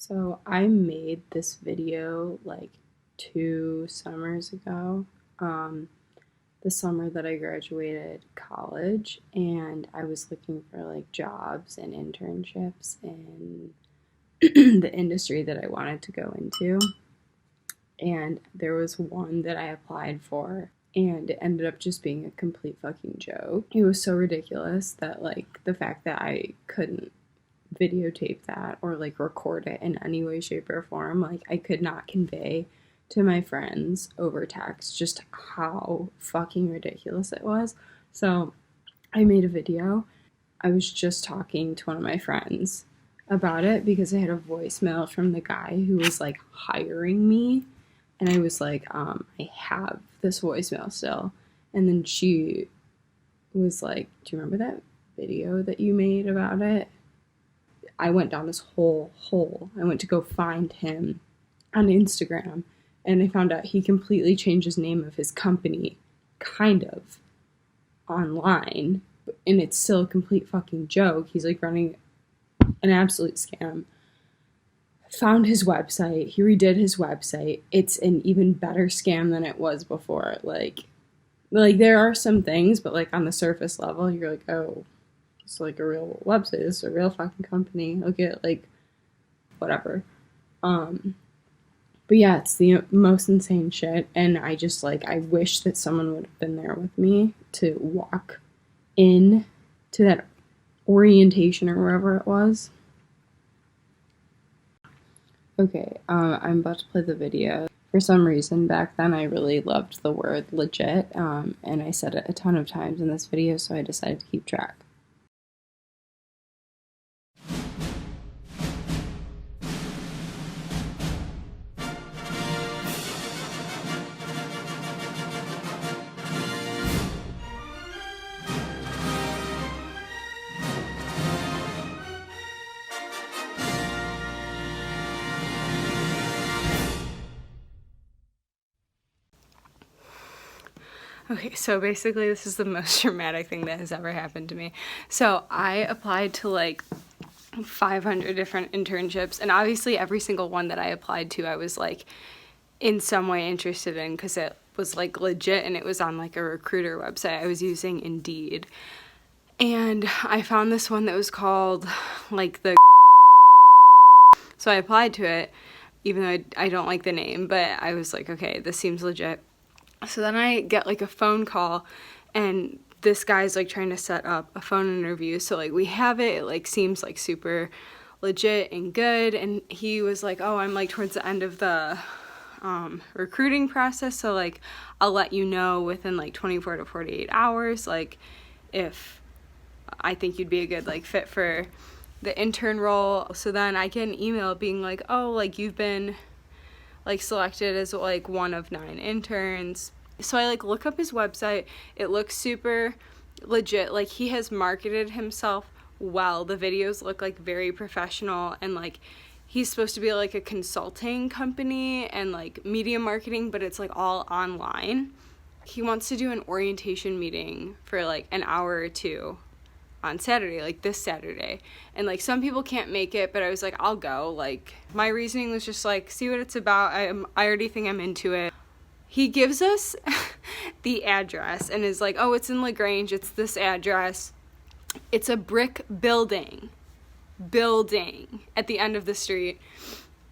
So I made this video like 2 summers ago, um, the summer that I graduated college, and I was looking for like jobs and internships in the industry that I wanted to go into. And there was one that I applied for, and it ended up just being a complete fucking joke. It was so ridiculous that, like, the fact that I couldn't videotape that or like record it in any way, shape, or form. Like, I could not convey to my friends over text just how fucking ridiculous it was. So I made a video. I was just talking to one of my friends about it because I had a voicemail from the guy who was like hiring me. And I was like, I have this voicemail still. And then she was like, do you remember that video that you made about it? I went down this whole hole. I went to go find him on Instagram, and I found out he completely changed his name of his company, kind of, online, and it's still a complete fucking joke. He's like running an absolute scam. Found his website. He redid his website. It's an even better scam than it was before. Like there are some things, but like on the surface level, you're like, oh, it's like a real website. It's a real fucking company. Look at like whatever. But yeah, it's the most insane shit, and I just like I wish that someone would have been there with me to walk in to that orientation or wherever it was. Okay, I'm about to play the video. For some reason, back then I really loved the word legit, and I said it a ton of times in this video, so I decided to keep track. Okay, so basically this is the most dramatic thing that has ever happened to me. So I applied to like 500 different internships, and obviously every single one that I applied to I was like in some way interested in because it was like legit and it was on like a recruiter website. I was using Indeed. And I found this one that was called like the so I applied to it even though I don't like the name, but I was like, okay, this seems legit. So then I get like a phone call, and this guy's like trying to set up a phone interview. So like we have it like seems like super legit and good. And he was like, oh, I'm like towards the end of the recruiting process. So like I'll let you know within like 24 to 48 hours, like if I think you'd be a good like fit for the intern role. So then I get an email being like, oh, like you've been like selected as like one of 9 interns. So I like look up his website. It looks super legit. Like he has marketed himself well. The videos look like very professional, and like he's supposed to be like a consulting company and like media marketing, but it's like all online. He wants to do an orientation meeting for like an hour or two on Saturday, like this Saturday. And like some people can't make it, but I was like, I'll go. Like my reasoning was just like, see what it's about. I already think I'm into it. He gives us the address and is like, oh, it's in LaGrange. It's this address. It's a brick building at the end of the street.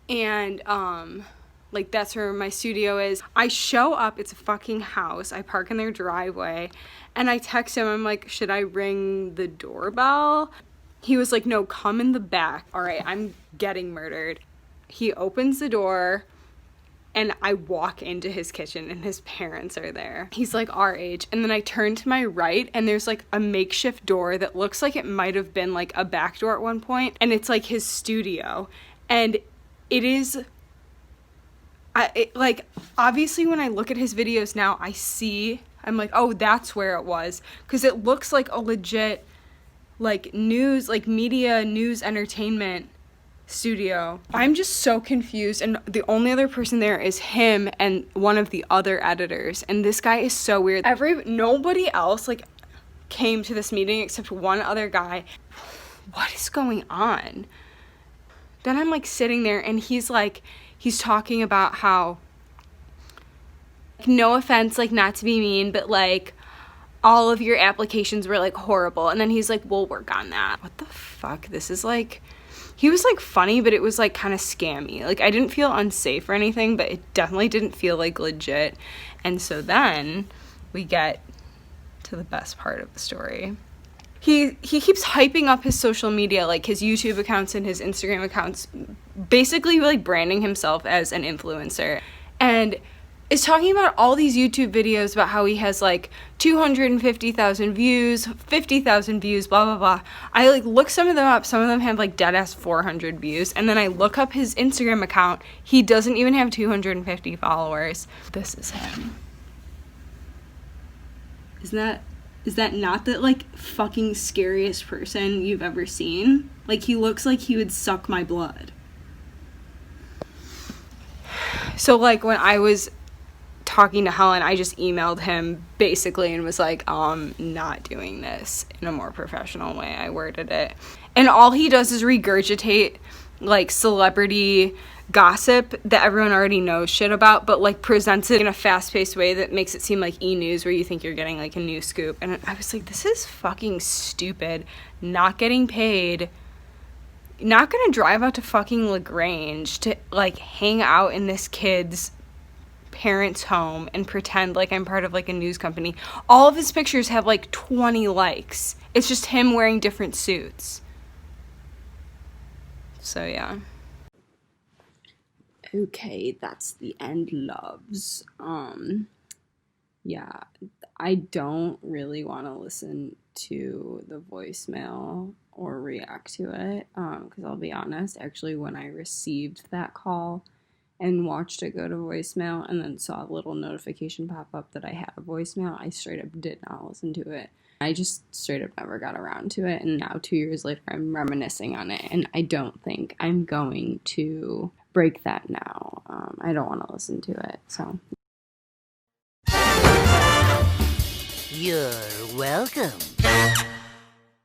And like that's where my studio is. I show up, it's a fucking house. I park in their driveway, and I text him, I'm like, should I ring the doorbell? He was like, no, come in the back. All right, I'm getting murdered. He opens the door, and I walk into his kitchen, and his parents are there. He's like our age. And then I turn to my right, and there's like a makeshift door that looks like it might have been like a back door at one point, and it's like his studio. And it is like obviously when I look at his videos now, I'm like, oh, that's where it was, because it looks like a legit like news, like media, news, entertainment studio. I'm just so confused, and the only other person there is him and one of the other editors, and this guy is so weird. Nobody else like came to this meeting except one other guy. What is going on? then I'm like sitting there and he's talking about how, no offense, like not to be mean, but like all of your applications were like horrible. And then he's like, we'll work on that. What the fuck? This is like, he was like funny, but it was like kind of scammy. Like I didn't feel unsafe or anything, but it definitely didn't feel like legit. And so then we get to the best part of the story. He keeps hyping up his social media, like his YouTube accounts and his Instagram accounts, basically like branding himself as an influencer. And is talking about all these YouTube videos about how he has like 250,000 views, 50,000 views, blah, blah, blah. I like look some of them up. Some of them have like dead ass 400 views. And then I look up his Instagram account. He doesn't even have 250 followers. This is him. Is that not the like fucking scariest person you've ever seen? Like he looks like he would suck my blood. So like when I was talking to Helen, I just emailed him basically and was like, not doing this in a more professional way. I worded it. And all he does is regurgitate like celebrity gossip that everyone already knows shit about, but like presents it in a fast-paced way that makes it seem like E-News, where you think you're getting like a new scoop. And I was like, this is fucking stupid. Not getting paid. Not gonna drive out to fucking LaGrange to like hang out in this kid's parents' home and pretend like I'm part of like a news company. All of his pictures have like 20 likes. It's just him wearing different suits. So yeah. Okay, that's the end, loves. Yeah, I don't really want to listen to the voicemail or react to it, because I'll be honest, actually when I received that call and watched it go to voicemail and then saw a little notification pop up that I had a voicemail, I straight up did not listen to it. I just straight up never got around to it, and now 2 years later I'm reminiscing on it, and I don't think I'm going to break that now. I don't want to listen to it, so. You're welcome.